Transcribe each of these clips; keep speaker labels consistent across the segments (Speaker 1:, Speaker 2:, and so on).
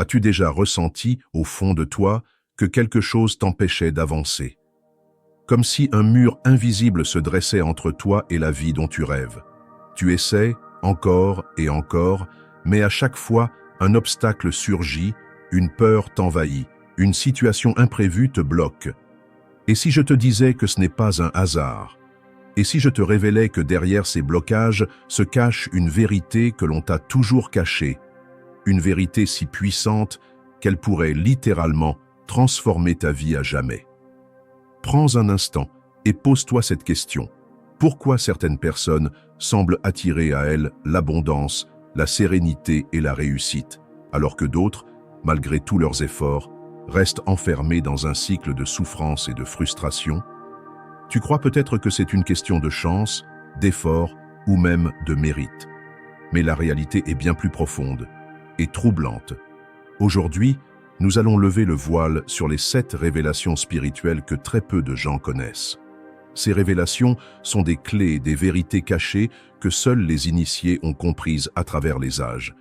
Speaker 1: As-tu déjà ressenti, au fond de toi, que quelque chose t'empêchait d'avancer? Comme si un mur invisible se dressait entre toi et la vie dont tu rêves. Tu essaies, encore et encore, mais à chaque fois, un obstacle surgit, une peur t'envahit, une situation imprévue te bloque. Et si je te disais que ce n'est pas un hasard? Et si je te révélais que derrière ces blocages se cache une vérité que l'on t'a toujours cachée, une vérité si puissante qu'elle pourrait littéralement transformer ta vie à jamais? Prends un instant et pose-toi cette question. Pourquoi certaines personnes semblent attirer à elles l'abondance, la sérénité et la réussite, alors que d'autres, malgré tous leurs efforts, restent enfermées dans un cycle de souffrance et de frustration? Tu crois peut-être que c'est une question de chance, d'effort ou même de mérite. Mais la réalité est bien plus profonde et troublante. Aujourd'hui, nous allons lever le voile sur les 7 révélations spirituelles que très peu de gens connaissent. Ces révélations sont des clés, des vérités cachées que seuls les initiés ont comprises à travers les âges.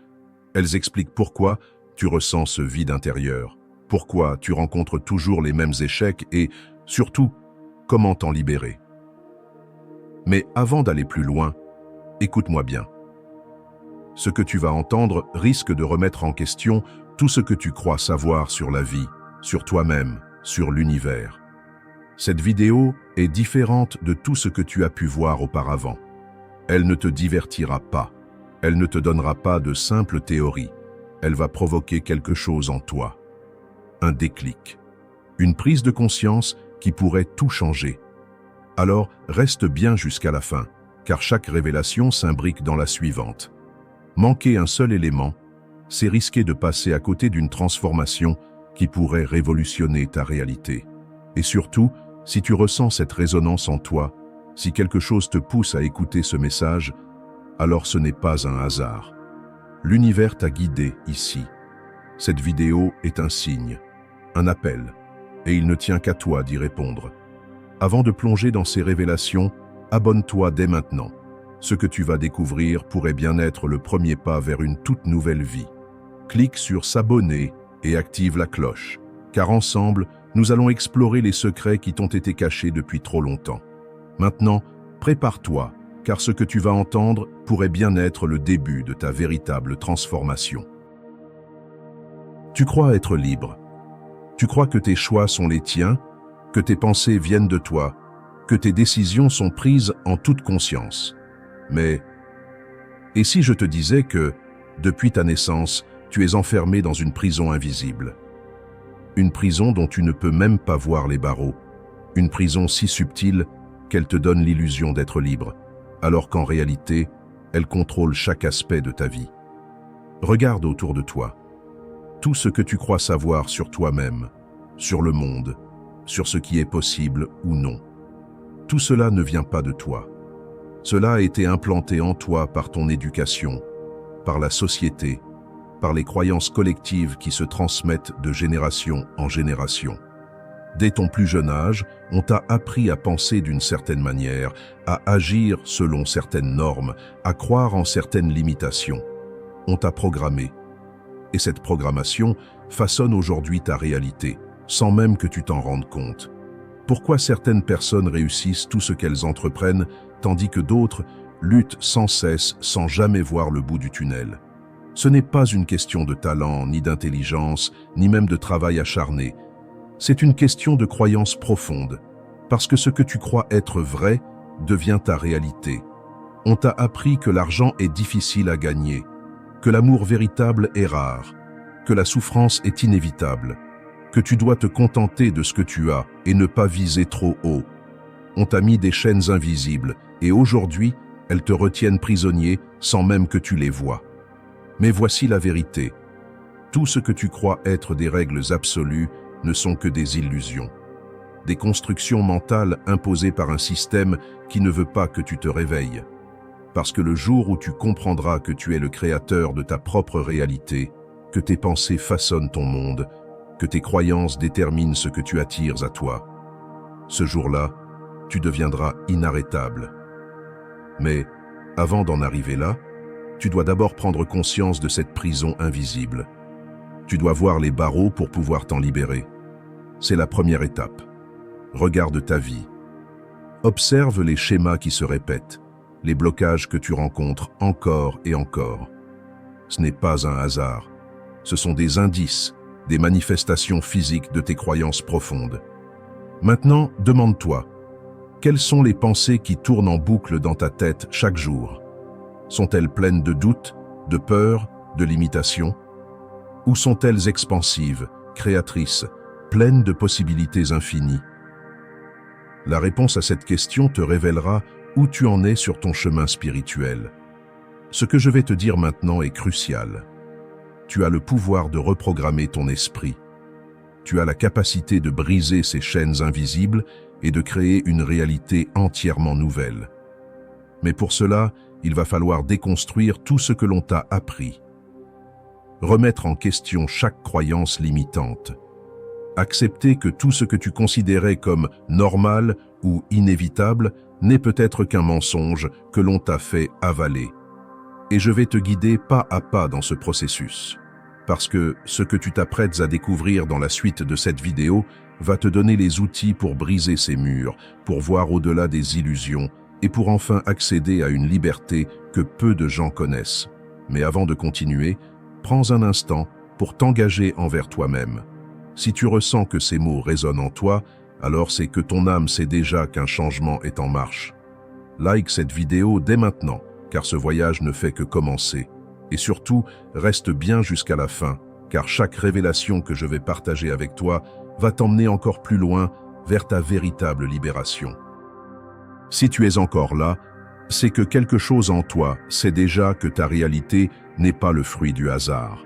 Speaker 1: Elles expliquent pourquoi tu ressens ce vide intérieur, pourquoi tu rencontres toujours les mêmes échecs et, surtout, comment t'en libérer. Mais avant d'aller plus loin, écoute-moi bien. Ce que tu vas entendre risque de remettre en question tout ce que tu crois savoir sur la vie, sur toi-même, sur l'univers. Cette vidéo est différente de tout ce que tu as pu voir auparavant. Elle ne te divertira pas. Elle ne te donnera pas de simples théories. Elle va provoquer quelque chose en toi. Un déclic. Une prise de conscience qui pourrait tout changer. Alors, reste bien jusqu'à la fin, car chaque révélation s'imbrique dans la suivante. Manquer un seul élément, c'est risquer de passer à côté d'une transformation qui pourrait révolutionner ta réalité. Et surtout, si tu ressens cette résonance en toi, si quelque chose te pousse à écouter ce message, alors ce n'est pas un hasard. L'univers t'a guidé ici. Cette vidéo est un signe, un appel, et il ne tient qu'à toi d'y répondre. Avant de plonger dans ces révélations, abonne-toi dès maintenant. Ce que tu vas découvrir pourrait bien être le premier pas vers une toute nouvelle vie. Clique sur s'abonner et active la cloche, car ensemble, nous allons explorer les secrets qui t'ont été cachés depuis trop longtemps. Maintenant, prépare-toi, car ce que tu vas entendre pourrait bien être le début de ta véritable transformation. Tu crois être libre. Tu crois que tes choix sont les tiens, que tes pensées viennent de toi, que tes décisions sont prises en toute conscience. Mais, et si je te disais que, depuis ta naissance, tu es enfermé dans une prison invisible? Une prison dont tu ne peux même pas voir les barreaux. Une prison si subtile qu'elle te donne l'illusion d'être libre, alors qu'en réalité, elle contrôle chaque aspect de ta vie. Regarde autour de toi. Tout ce que tu crois savoir sur toi-même, sur le monde, sur ce qui est possible ou non. Tout cela ne vient pas de toi. Cela a été implanté en toi par ton éducation, par la société, par les croyances collectives qui se transmettent de génération en génération. Dès ton plus jeune âge, on t'a appris à penser d'une certaine manière, à agir selon certaines normes, à croire en certaines limitations. On t'a programmé. Et cette programmation façonne aujourd'hui ta réalité, sans même que tu t'en rendes compte. Pourquoi certaines personnes réussissent tout ce qu'elles entreprennent, tandis que d'autres luttent sans cesse, sans jamais voir le bout du tunnel? Ce n'est pas une question de talent, ni d'intelligence, ni même de travail acharné. C'est une question de croyance profonde, parce que ce que tu crois être vrai devient ta réalité. On t'a appris que l'argent est difficile à gagner, que l'amour véritable est rare, que la souffrance est inévitable, que tu dois te contenter de ce que tu as et ne pas viser trop haut. On t'a mis des chaînes invisibles et aujourd'hui, elles te retiennent prisonnier sans même que tu les vois. Mais voici la vérité. Tout ce que tu crois être des règles absolues ne sont que des illusions. Des constructions mentales imposées par un système qui ne veut pas que tu te réveilles. Parce que le jour où tu comprendras que tu es le créateur de ta propre réalité, que tes pensées façonnent ton monde, que tes croyances déterminent ce que tu attires à toi, ce jour-là, tu deviendras inarrêtable. Mais, avant d'en arriver là, tu dois d'abord prendre conscience de cette prison invisible. Tu dois voir les barreaux pour pouvoir t'en libérer. C'est la première étape. Regarde ta vie. Observe les schémas qui se répètent, les blocages que tu rencontres encore et encore. Ce n'est pas un hasard. Ce sont des indices, des manifestations physiques de tes croyances profondes. Maintenant, demande-toi, quelles sont les pensées qui tournent en boucle dans ta tête chaque jour? Sont-elles pleines de doutes, de peur, de limitations? Ou sont-elles expansives, créatrices, pleines de possibilités infinies? La réponse à cette question te révélera où tu en es sur ton chemin spirituel. Ce que je vais te dire maintenant est crucial. Tu as le pouvoir de reprogrammer ton esprit. Tu as la capacité de briser ces chaînes invisibles et de créer une réalité entièrement nouvelle. Mais pour cela, il va falloir déconstruire tout ce que l'on t'a appris. Remettre en question chaque croyance limitante. Accepter que tout ce que tu considérais comme normal ou inévitable n'est peut-être qu'un mensonge que l'on t'a fait avaler. Et je vais te guider pas à pas dans ce processus. Parce que ce que tu t'apprêtes à découvrir dans la suite de cette vidéo va te donner les outils pour briser ces murs, pour voir au-delà des illusions et pour enfin accéder à une liberté que peu de gens connaissent. Mais avant de continuer, prends un instant pour t'engager envers toi-même. Si tu ressens que ces mots résonnent en toi, alors c'est que ton âme sait déjà qu'un changement est en marche. Like cette vidéo dès maintenant, car ce voyage ne fait que commencer. Et surtout, reste bien jusqu'à la fin, car chaque révélation que je vais partager avec toi va t'emmener encore plus loin vers ta véritable libération. Si tu es encore là, c'est que quelque chose en toi sait déjà que ta réalité n'est pas le fruit du hasard.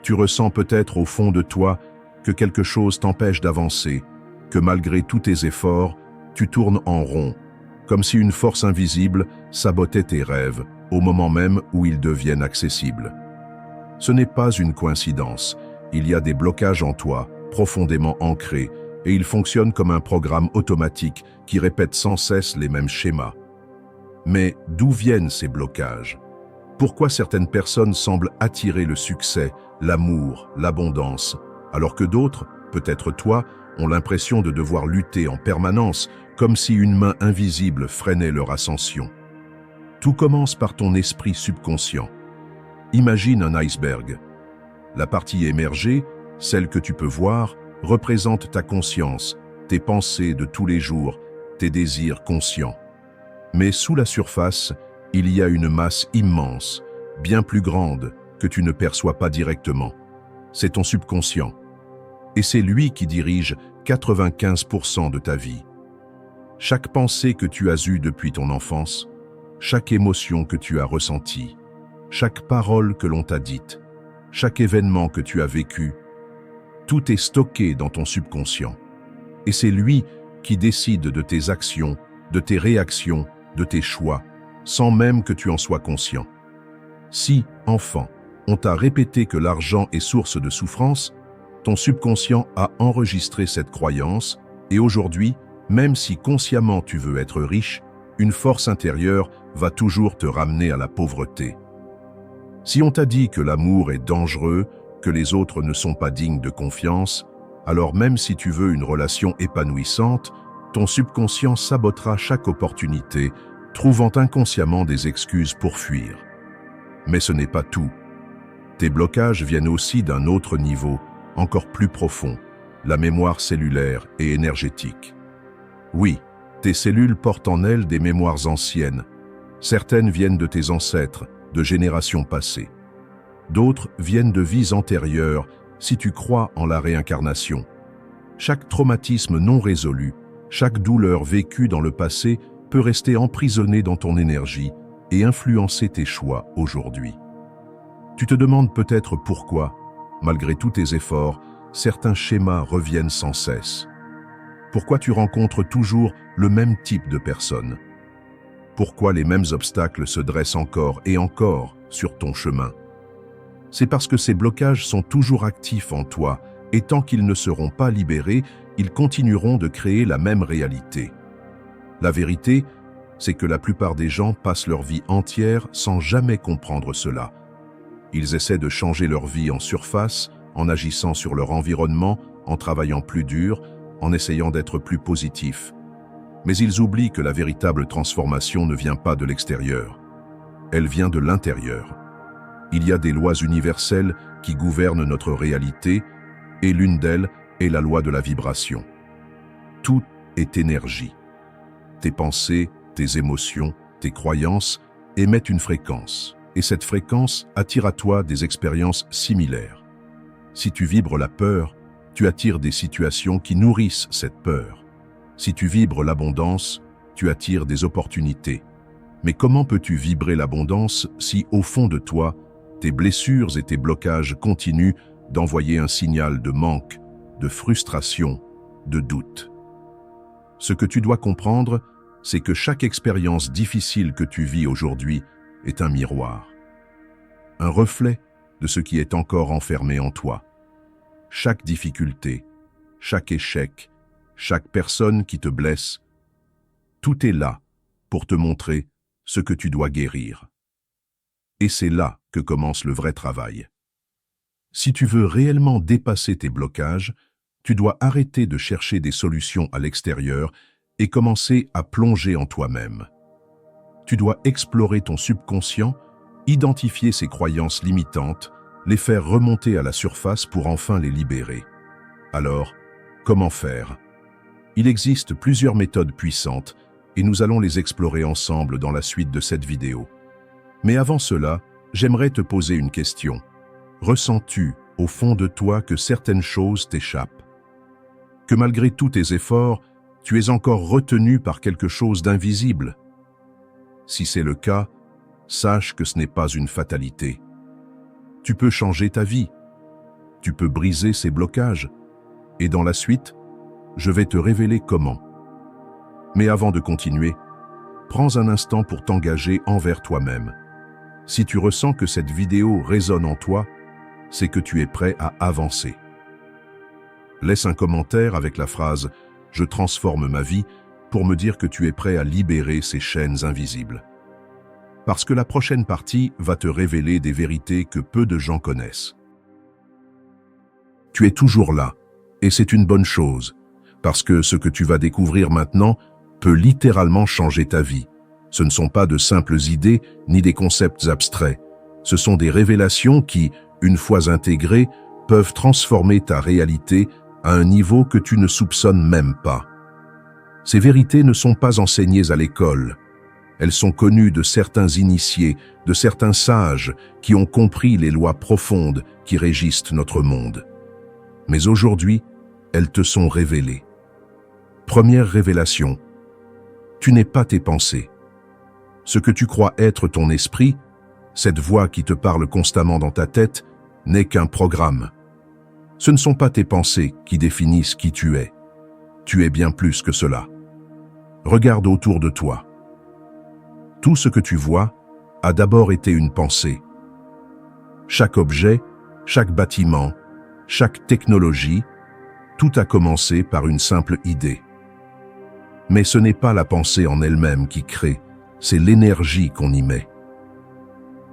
Speaker 1: Tu ressens peut-être au fond de toi que quelque chose t'empêche d'avancer, que malgré tous tes efforts, tu tournes en rond, comme si une force invisible sabotait tes rêves au moment même où ils deviennent accessibles. Ce n'est pas une coïncidence, il y a des blocages en toi, profondément ancrés, et ils fonctionnent comme un programme automatique qui répète sans cesse les mêmes schémas. Mais d'où viennent ces blocages? Pourquoi certaines personnes semblent attirer le succès, l'amour, l'abondance, alors que d'autres, peut-être toi, ont l'impression de devoir lutter en permanence, comme si une main invisible freinait leur ascension? Tout commence par ton esprit subconscient. Imagine un iceberg. La partie émergée, celle que tu peux voir, représente ta conscience, tes pensées de tous les jours, tes désirs conscients. Mais sous la surface, il y a une masse immense, bien plus grande, que tu ne perçois pas directement. C'est ton subconscient. Et c'est lui qui dirige 95% de ta vie. Chaque pensée que tu as eue depuis ton enfance, chaque émotion que tu as ressentie, chaque parole que l'on t'a dite, chaque événement que tu as vécu, tout est stocké dans ton subconscient. Et c'est lui qui décide de tes actions, de tes réactions, de tes choix, sans même que tu en sois conscient. Si, enfant, on t'a répété que l'argent est source de souffrance, ton subconscient a enregistré cette croyance et aujourd'hui, même si consciemment tu veux être riche, une force intérieure va toujours te ramener à la pauvreté. Si on t'a dit que l'amour est dangereux, que les autres ne sont pas dignes de confiance, alors même si tu veux une relation épanouissante, ton subconscient sabotera chaque opportunité, trouvant inconsciemment des excuses pour fuir. Mais ce n'est pas tout. Tes blocages viennent aussi d'un autre niveau, encore plus profond, la mémoire cellulaire et énergétique. Oui, tes cellules portent en elles des mémoires anciennes. Certaines viennent de tes ancêtres, de générations passées. D'autres viennent de vies antérieures, si tu crois en la réincarnation. Chaque traumatisme non résolu, chaque douleur vécue dans le passé peut rester emprisonnée dans ton énergie et influencer tes choix aujourd'hui. Tu te demandes peut-être pourquoi, malgré tous tes efforts, certains schémas reviennent sans cesse. Pourquoi tu rencontres toujours le même type de personnes? Pourquoi les mêmes obstacles se dressent encore et encore sur ton chemin? C'est parce que ces blocages sont toujours actifs en toi et tant qu'ils ne seront pas libérés, ils continueront de créer la même réalité. La vérité, c'est que la plupart des gens passent leur vie entière sans jamais comprendre cela. Ils essaient de changer leur vie en surface, en agissant sur leur environnement, en travaillant plus dur, en essayant d'être plus positifs. Mais ils oublient que la véritable transformation ne vient pas de l'extérieur. Elle vient de l'intérieur. Il y a des lois universelles qui gouvernent notre réalité, et l'une d'elles est la loi de la vibration. Tout est énergie. Tes pensées, tes émotions, tes croyances émettent une fréquence, et cette fréquence attire à toi des expériences similaires. Si tu vibres la peur, tu attires des situations qui nourrissent cette peur. Si tu vibres l'abondance, tu attires des opportunités. Mais comment peux-tu vibrer l'abondance si, au fond de toi, tes blessures et tes blocages continuent d'envoyer un signal de manque, de frustration, de doute? Ce que tu dois comprendre, c'est que chaque expérience difficile que tu vis aujourd'hui est un miroir, un reflet de ce qui est encore enfermé en toi. Chaque difficulté, chaque échec, chaque personne qui te blesse, tout est là pour te montrer ce que tu dois guérir. Et c'est là que commence le vrai travail. Si tu veux réellement dépasser tes blocages, tu dois arrêter de chercher des solutions à l'extérieur et commencer à plonger en toi-même. Tu dois explorer ton subconscient, identifier ses croyances limitantes, les faire remonter à la surface pour enfin les libérer. Alors, comment faire? Il existe plusieurs méthodes puissantes et nous allons les explorer ensemble dans la suite de cette vidéo. Mais avant cela, j'aimerais te poser une question. Ressens-tu, au fond de toi, que certaines choses t'échappent? Que malgré tous tes efforts, tu es encore retenu par quelque chose d'invisible? Si c'est le cas, sache que ce n'est pas une fatalité. Tu peux changer ta vie. Tu peux briser ces blocages. Et dans la suite, je vais te révéler comment. Mais avant de continuer, prends un instant pour t'engager envers toi-même. Si tu ressens que cette vidéo résonne en toi, c'est que tu es prêt à avancer. Laisse un commentaire avec la phrase « Je transforme ma vie » pour me dire que tu es prêt à libérer ces chaînes invisibles. Parce que la prochaine partie va te révéler des vérités que peu de gens connaissent. Tu es toujours là, et c'est une bonne chose, parce que ce que tu vas découvrir maintenant peut littéralement changer ta vie. Ce ne sont pas de simples idées ni des concepts abstraits. Ce sont des révélations qui, une fois intégrées, peuvent transformer ta réalité à un niveau que tu ne soupçonnes même pas. Ces vérités ne sont pas enseignées à l'école. Elles sont connues de certains initiés, de certains sages qui ont compris les lois profondes qui régissent notre monde. Mais aujourd'hui, elles te sont révélées. Première révélation. Tu n'es pas tes pensées. Ce que tu crois être ton esprit, cette voix qui te parle constamment dans ta tête, n'est qu'un programme. Ce ne sont pas tes pensées qui définissent qui tu es. Tu es bien plus que cela. Regarde autour de toi. Tout ce que tu vois a d'abord été une pensée. Chaque objet, chaque bâtiment, chaque technologie, tout a commencé par une simple idée. Mais ce n'est pas la pensée en elle-même qui crée, c'est l'énergie qu'on y met.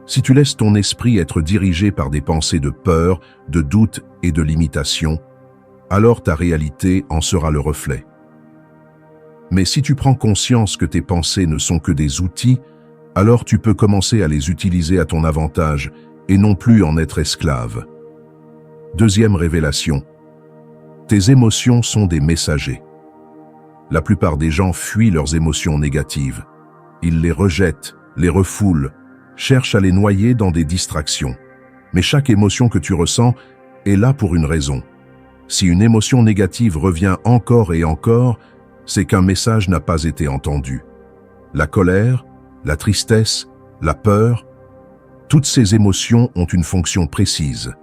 Speaker 1: Si tu laisses ton esprit être dirigé par des pensées de peur, de doute et de limitation, alors ta réalité en sera le reflet. Mais si tu prends conscience que tes pensées ne sont que des outils, alors tu peux commencer à les utiliser à ton avantage et non plus en être esclave. Deuxième révélation. Tes émotions sont des messagers. La plupart des gens fuient leurs émotions négatives. Ils les rejettent, les refoulent, cherchent à les noyer dans des distractions. Mais chaque émotion que tu ressens est là pour une raison. Si une émotion négative revient encore et encore, c'est qu'un message n'a pas été entendu. La colère, la tristesse, la peur, toutes ces émotions ont une fonction précise.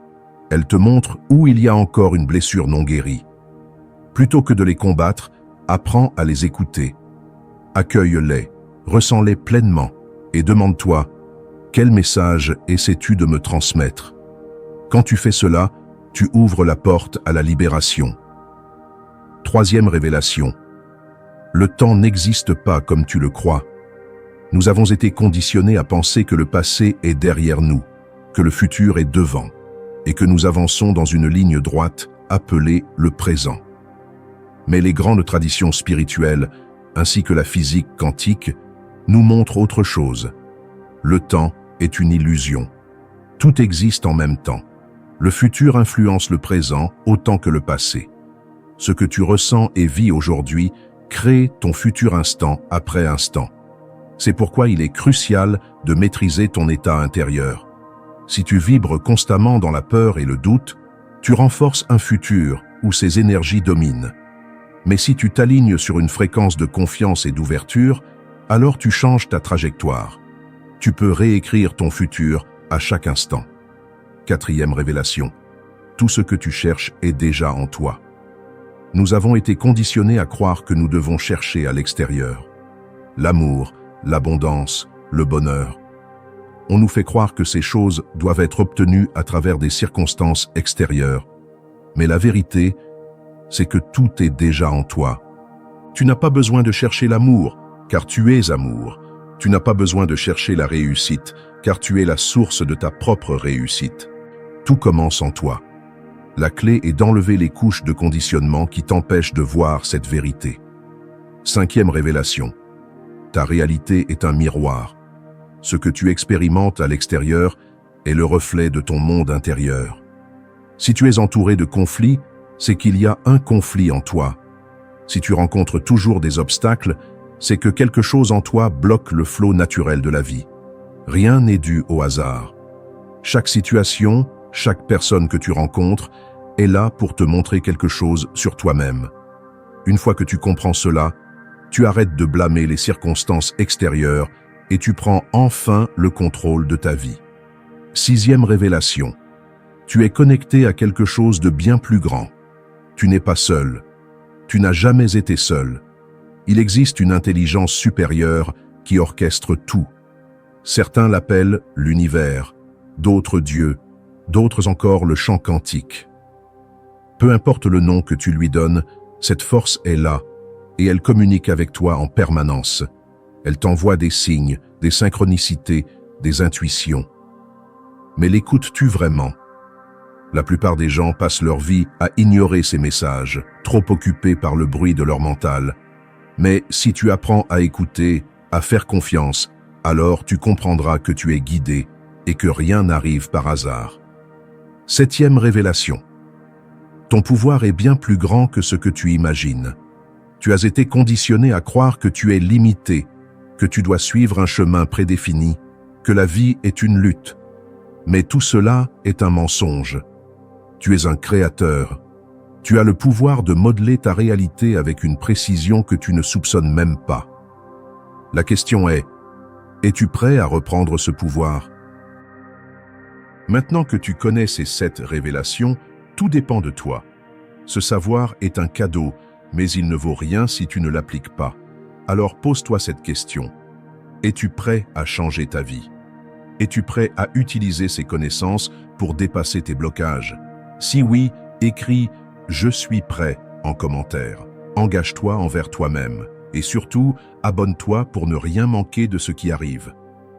Speaker 1: Elles te montrent où il y a encore une blessure non guérie. Plutôt que de les combattre, apprends à les écouter. Accueille-les, ressens-les pleinement et demande-toi « Quel message essaies-tu de me transmettre ?» Quand tu fais cela, tu ouvres la porte à la libération. Troisième révélation. Le temps n'existe pas comme tu le crois. Nous avons été conditionnés à penser que le passé est derrière nous, que le futur est devant. et que nous avançons dans une ligne droite appelée le présent. Mais les grandes traditions spirituelles, ainsi que la physique quantique, nous montrent autre chose. Le temps est une illusion. Tout existe en même temps. Le futur influence le présent autant que le passé. Ce que tu ressens et vis aujourd'hui crée ton futur instant après instant. C'est pourquoi il est crucial de maîtriser ton état intérieur. Si tu vibres constamment dans la peur et le doute, tu renforces un futur où ces énergies dominent. Mais si tu t'alignes sur une fréquence de confiance et d'ouverture, alors tu changes ta trajectoire. Tu peux réécrire ton futur à chaque instant. 4e révélation. Tout ce que tu cherches est déjà en toi. Nous avons été conditionnés à croire que nous devons chercher à l'extérieur. L'amour, l'abondance, le bonheur. On nous fait croire que ces choses doivent être obtenues à travers des circonstances extérieures. Mais la vérité, c'est que tout est déjà en toi. Tu n'as pas besoin de chercher l'amour, car tu es amour. Tu n'as pas besoin de chercher la réussite, car tu es la source de ta propre réussite. Tout commence en toi. La clé est d'enlever les couches de conditionnement qui t'empêchent de voir cette vérité. 5e révélation. Ta réalité est un miroir. Ce que tu expérimentes à l'extérieur est le reflet de ton monde intérieur. Si tu es entouré de conflits, c'est qu'il y a un conflit en toi. Si tu rencontres toujours des obstacles, c'est que quelque chose en toi bloque le flot naturel de la vie. Rien n'est dû au hasard. Chaque situation, chaque personne que tu rencontres est là pour te montrer quelque chose sur toi-même. Une fois que tu comprends cela, tu arrêtes de blâmer les circonstances extérieures et tu prends enfin le contrôle de ta vie. 6e révélation. Tu es connecté à quelque chose de bien plus grand. Tu n'es pas seul. Tu n'as jamais été seul. Il existe une intelligence supérieure qui orchestre tout. Certains l'appellent l'univers, d'autres Dieu, d'autres encore le champ quantique. Peu importe le nom que tu lui donnes, cette force est là, et elle communique avec toi en permanence. Elle t'envoie des signes, des synchronicités, des intuitions. Mais l'écoutes-tu vraiment? La plupart des gens passent leur vie à ignorer ces messages, trop occupés par le bruit de leur mental. Mais si tu apprends à écouter, à faire confiance, alors tu comprendras que tu es guidé et que rien n'arrive par hasard. 7e révélation. Ton pouvoir est bien plus grand que ce que tu imagines. Tu as été conditionné à croire que tu es limité, que tu dois suivre un chemin prédéfini, que la vie est une lutte. Mais tout cela est un mensonge. Tu es un créateur. Tu as le pouvoir de modeler ta réalité avec une précision que tu ne soupçonnes même pas. La question est, es-tu prêt à reprendre ce pouvoir? Maintenant que tu connais ces 7 révélations, tout dépend de toi. Ce savoir est un cadeau, mais il ne vaut rien si tu ne l'appliques pas. Alors pose-toi cette question. Es-tu prêt à changer ta vie? Es-tu prêt à utiliser ces connaissances pour dépasser tes blocages? Si oui, écris « Je suis prêt » en commentaire. Engage-toi envers toi-même. Et surtout, abonne-toi pour ne rien manquer de ce qui arrive.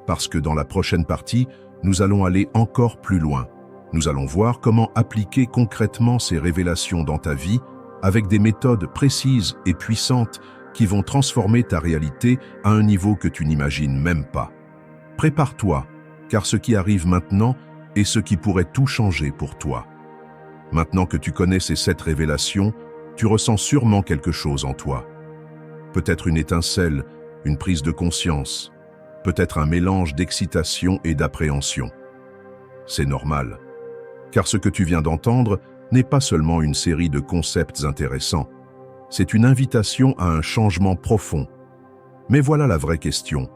Speaker 1: Parce que dans la prochaine partie, nous allons aller encore plus loin. Nous allons voir comment appliquer concrètement ces révélations dans ta vie avec des méthodes précises et puissantes qui vont transformer ta réalité à un niveau que tu n'imagines même pas. Prépare-toi, car ce qui arrive maintenant est ce qui pourrait tout changer pour toi. Maintenant que tu connais ces 7 révélations, tu ressens sûrement quelque chose en toi. Peut-être une étincelle, une prise de conscience, peut-être un mélange d'excitation et d'appréhension. C'est normal, car ce que tu viens d'entendre n'est pas seulement une série de concepts intéressants, c'est une invitation à un changement profond. Mais voilà la vraie question.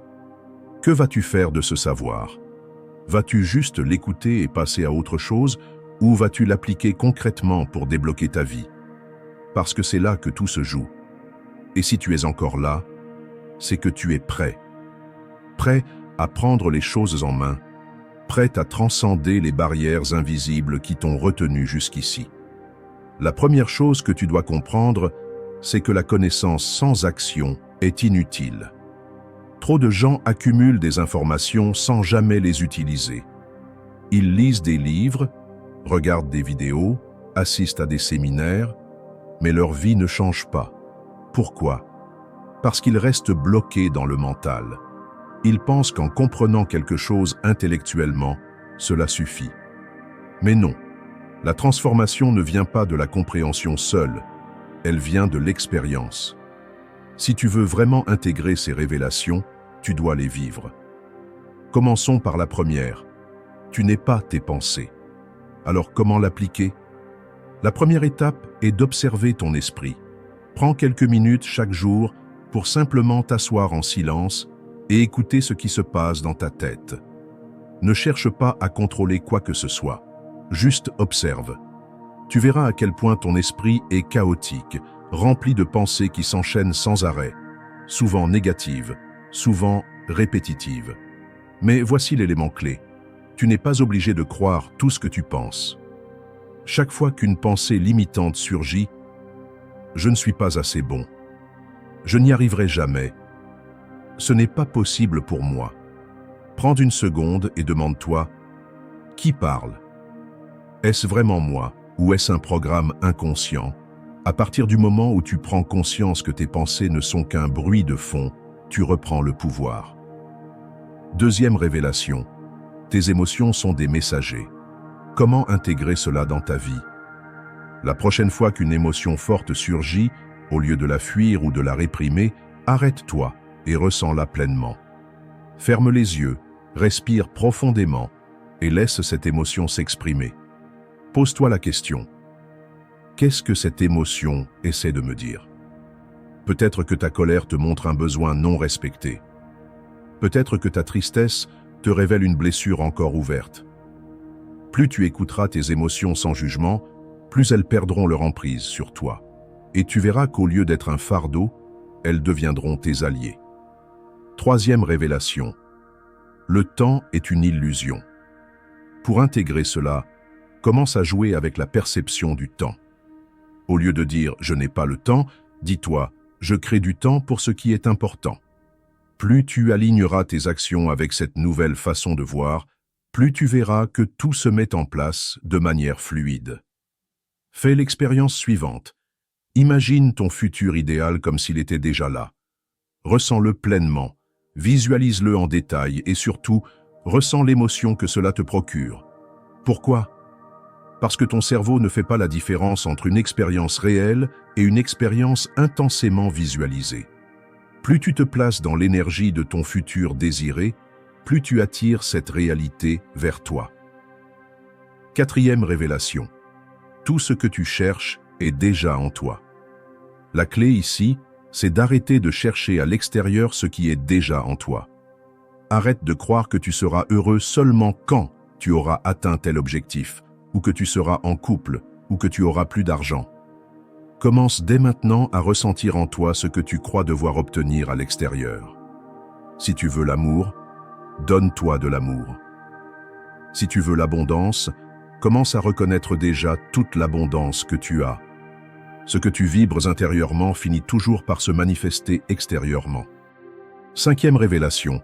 Speaker 1: Que vas-tu faire de ce savoir? Vas-tu juste l'écouter et passer à autre chose, ou vas-tu l'appliquer concrètement pour débloquer ta vie? Parce que c'est là que tout se joue. Et si tu es encore là, c'est que tu es prêt. Prêt à prendre les choses en main, prêt à transcender les barrières invisibles qui t'ont retenu jusqu'ici. La première chose que tu dois comprendre, c'est que la connaissance sans action est inutile. Trop de gens accumulent des informations sans jamais les utiliser. Ils lisent des livres, regardent des vidéos, assistent à des séminaires, mais leur vie ne change pas. Pourquoi? Parce qu'ils restent bloqués dans le mental. Ils pensent qu'en comprenant quelque chose intellectuellement, cela suffit. Mais non, la transformation ne vient pas de la compréhension seule, elle vient de l'expérience. Si tu veux vraiment intégrer ces révélations, tu dois les vivre. Commençons par la première. Tu n'es pas tes pensées. Alors comment l'appliquer? La première étape est d'observer ton esprit. Prends quelques minutes chaque jour pour simplement t'asseoir en silence et écouter ce qui se passe dans ta tête. Ne cherche pas à contrôler quoi que ce soit. Juste observe. Tu verras à quel point ton esprit est chaotique, rempli de pensées qui s'enchaînent sans arrêt, souvent négatives, souvent répétitives. Mais voici l'élément clé. Tu n'es pas obligé de croire tout ce que tu penses. Chaque fois qu'une pensée limitante surgit, « Je ne suis pas assez bon. Je n'y arriverai jamais. Ce n'est pas possible pour moi. » Prends une seconde et demande-toi, qui parle? Est-ce vraiment moi ou est-ce un programme inconscient? À partir du moment où tu prends conscience que tes pensées ne sont qu'un bruit de fond, tu reprends le pouvoir. Deuxième révélation, tes émotions sont des messagers. Comment intégrer cela dans ta vie? La prochaine fois qu'une émotion forte surgit, au lieu de la fuir ou de la réprimer, arrête-toi et ressens-la pleinement. Ferme les yeux, respire profondément et laisse cette émotion s'exprimer. Pose-toi la question. Qu'est-ce que cette émotion essaie de me dire? Peut-être que ta colère te montre un besoin non respecté. Peut-être que ta tristesse te révèle une blessure encore ouverte. Plus tu écouteras tes émotions sans jugement, plus elles perdront leur emprise sur toi. Et tu verras qu'au lieu d'être un fardeau, elles deviendront tes alliés. Troisième révélation. Le temps est une illusion. Pour intégrer cela, commence à jouer avec la perception du temps. Au lieu de dire « je n'ai pas le temps », dis-toi « je crée du temps pour ce qui est important ». Plus tu aligneras tes actions avec cette nouvelle façon de voir, plus tu verras que tout se met en place de manière fluide. Fais l'expérience suivante. Imagine ton futur idéal comme s'il était déjà là. Ressens-le pleinement, visualise-le en détail et surtout, ressens l'émotion que cela te procure. Pourquoi? Parce que ton cerveau ne fait pas la différence entre une expérience réelle et une expérience intensément visualisée. Plus tu te places dans l'énergie de ton futur désiré, plus tu attires cette réalité vers toi. Quatrième révélation. Tout ce que tu cherches est déjà en toi. La clé ici, c'est d'arrêter de chercher à l'extérieur ce qui est déjà en toi. Arrête de croire que tu seras heureux seulement quand tu auras atteint tel objectif, ou que tu seras en couple, ou que tu auras plus d'argent. Commence dès maintenant à ressentir en toi ce que tu crois devoir obtenir à l'extérieur. Si tu veux l'amour, donne-toi de l'amour. Si tu veux l'abondance, commence à reconnaître déjà toute l'abondance que tu as. Ce que tu vibres intérieurement finit toujours par se manifester extérieurement. Cinquième révélation.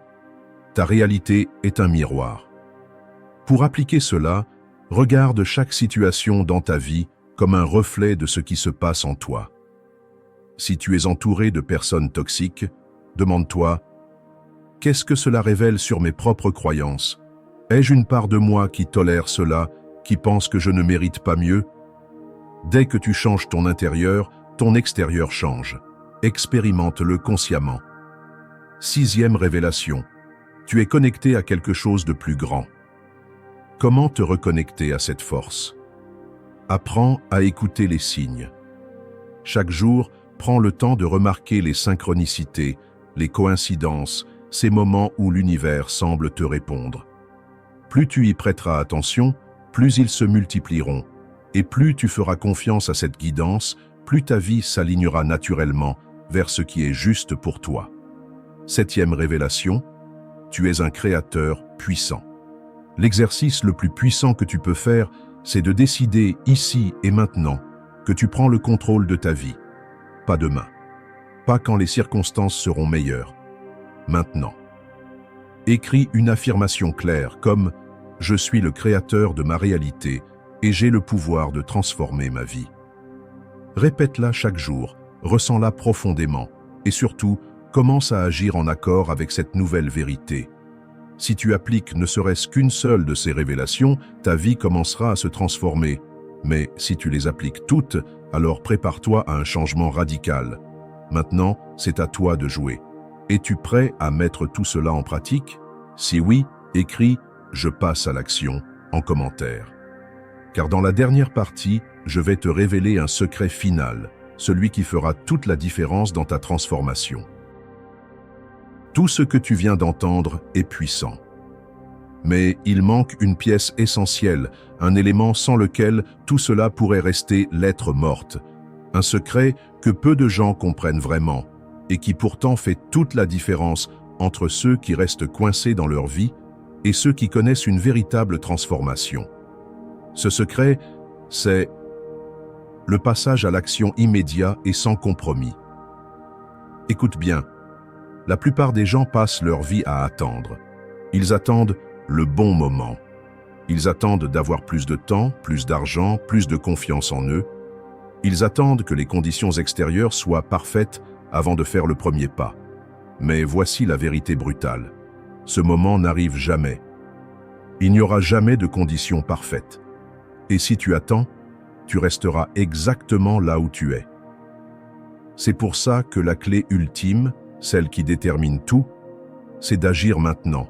Speaker 1: Ta réalité est un miroir. Pour appliquer cela, regarde chaque situation dans ta vie comme un reflet de ce qui se passe en toi. Si tu es entouré de personnes toxiques, demande-toi « Qu'est-ce que cela révèle sur mes propres croyances? Ai-je une part de moi qui tolère cela, qui pense que je ne mérite pas mieux ?» Dès que tu changes ton intérieur, ton extérieur change. Expérimente-le consciemment. Sixième révélation. Tu es connecté à quelque chose de plus grand. Comment te reconnecter à cette force? Apprends à écouter les signes. Chaque jour, prends le temps de remarquer les synchronicités, les coïncidences, ces moments où l'univers semble te répondre. Plus tu y prêteras attention, plus ils se multiplieront. Et plus tu feras confiance à cette guidance, plus ta vie s'alignera naturellement vers ce qui est juste pour toi. Septième révélation, tu es un créateur puissant. L'exercice le plus puissant que tu peux faire, c'est de décider ici et maintenant que tu prends le contrôle de ta vie. Pas demain. Pas quand les circonstances seront meilleures. Maintenant. Écris une affirmation claire comme « Je suis le créateur de ma réalité » et j'ai le pouvoir de transformer ma vie. Répète-la chaque jour, ressens-la profondément et surtout, commence à agir en accord avec cette nouvelle vérité. Si tu appliques ne serait-ce qu'une seule de ces révélations, ta vie commencera à se transformer. Mais si tu les appliques toutes, alors prépare-toi à un changement radical. Maintenant, c'est à toi de jouer. Es-tu prêt à mettre tout cela en pratique? Si oui, écris « Je passe à l'action » en commentaire. Car dans la dernière partie, je vais te révéler un secret final, celui qui fera toute la différence dans ta transformation. Tout ce que tu viens d'entendre est puissant. Mais il manque une pièce essentielle, un élément sans lequel tout cela pourrait rester lettre morte. Un secret que peu de gens comprennent vraiment et qui pourtant fait toute la différence entre ceux qui restent coincés dans leur vie et ceux qui connaissent une véritable transformation. Ce secret, c'est le passage à l'action immédiat et sans compromis. Écoute bien. La plupart des gens passent leur vie à attendre. Ils attendent le bon moment. Ils attendent d'avoir plus de temps, plus d'argent, plus de confiance en eux. Ils attendent que les conditions extérieures soient parfaites avant de faire le premier pas. Mais voici la vérité brutale. Ce moment n'arrive jamais. Il n'y aura jamais de conditions parfaites. Et si tu attends, tu resteras exactement là où tu es. C'est pour ça que la clé ultime, celle qui détermine tout, c'est d'agir maintenant.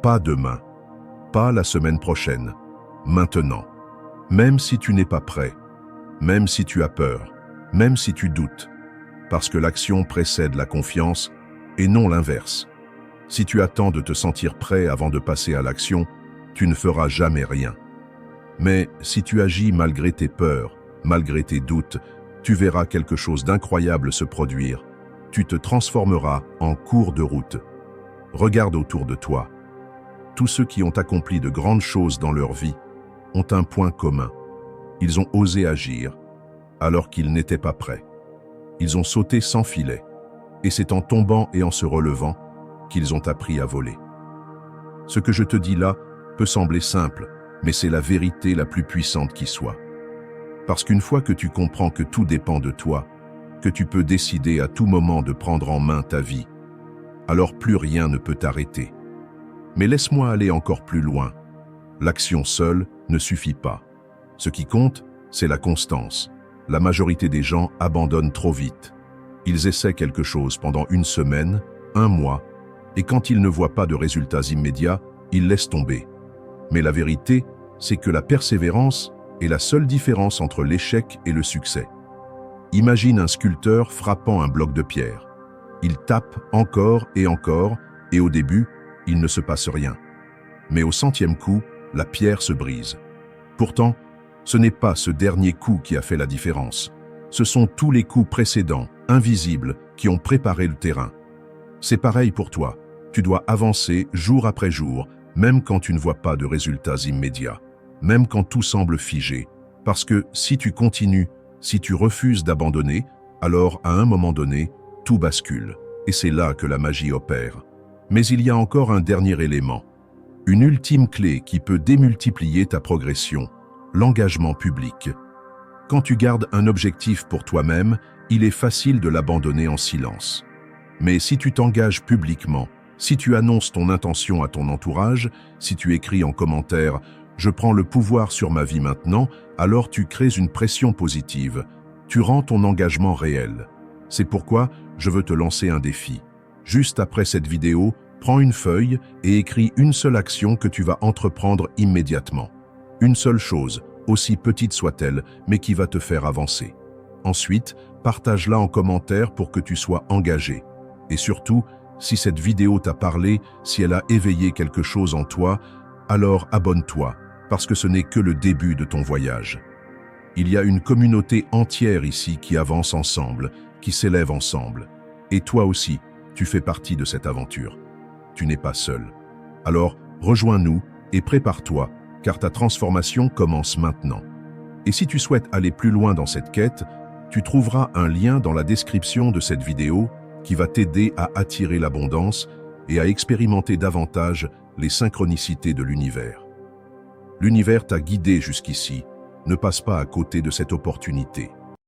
Speaker 1: Pas demain, pas la semaine prochaine, maintenant. Même si tu n'es pas prêt, même si tu as peur, même si tu doutes, parce que l'action précède la confiance et non l'inverse. Si tu attends de te sentir prêt avant de passer à l'action, tu ne feras jamais rien. Mais si tu agis malgré tes peurs, malgré tes doutes, tu verras quelque chose d'incroyable se produire. Tu te transformeras en cours de route. Regarde autour de toi. Tous ceux qui ont accompli de grandes choses dans leur vie ont un point commun. Ils ont osé agir alors qu'ils n'étaient pas prêts. Ils ont sauté sans filet. Et c'est en tombant et en se relevant qu'ils ont appris à voler. Ce que je te dis là peut sembler simple, mais c'est la vérité la plus puissante qui soit. Parce qu'une fois que tu comprends que tout dépend de toi, que tu peux décider à tout moment de prendre en main ta vie, alors plus rien ne peut t'arrêter. Mais laisse-moi aller encore plus loin. L'action seule ne suffit pas. Ce qui compte, c'est la constance. La majorité des gens abandonnent trop vite. Ils essaient quelque chose pendant une semaine, un mois, et quand ils ne voient pas de résultats immédiats, ils laissent tomber. Mais la vérité, c'est que la persévérance est la seule différence entre l'échec et le succès. Imagine un sculpteur frappant un bloc de pierre. Il tape encore, et au début, il ne se passe rien. Mais au 100e coup, la pierre se brise. Pourtant, ce n'est pas ce dernier coup qui a fait la différence. Ce sont tous les coups précédents, invisibles, qui ont préparé le terrain. C'est pareil pour toi. Tu dois avancer jour après jour, même quand tu ne vois pas de résultats immédiats, même quand tout semble figé. Parce que si tu continues, si tu refuses d'abandonner, alors à un moment donné, tout bascule. Et c'est là que la magie opère. Mais il y a encore un dernier élément. Une ultime clé qui peut démultiplier ta progression. L'engagement public. Quand tu gardes un objectif pour toi-même, il est facile de l'abandonner en silence. Mais si tu t'engages publiquement, si tu annonces ton intention à ton entourage, si tu écris en commentaire « Je prends le pouvoir sur ma vie maintenant », alors tu crées une pression positive. Tu rends ton engagement réel. C'est pourquoi je veux te lancer un défi. Juste après cette vidéo, prends une feuille et écris une seule action que tu vas entreprendre immédiatement. Une seule chose, aussi petite soit-elle, mais qui va te faire avancer. Ensuite, partage-la en commentaire pour que tu sois engagé. Et surtout, si cette vidéo t'a parlé, si elle a éveillé quelque chose en toi, alors abonne-toi, parce que ce n'est que le début de ton voyage. Il y a une communauté entière ici qui avance ensemble, qui s'élève ensemble. Et toi aussi, tu fais partie de cette aventure. Tu n'es pas seul. Alors, rejoins-nous et prépare-toi, car ta transformation commence maintenant. Et si tu souhaites aller plus loin dans cette quête, tu trouveras un lien dans la description de cette vidéo qui va t'aider à attirer l'abondance et à expérimenter davantage les synchronicités de l'univers. L'univers t'a guidé jusqu'ici. Ne passe pas à côté de cette opportunité.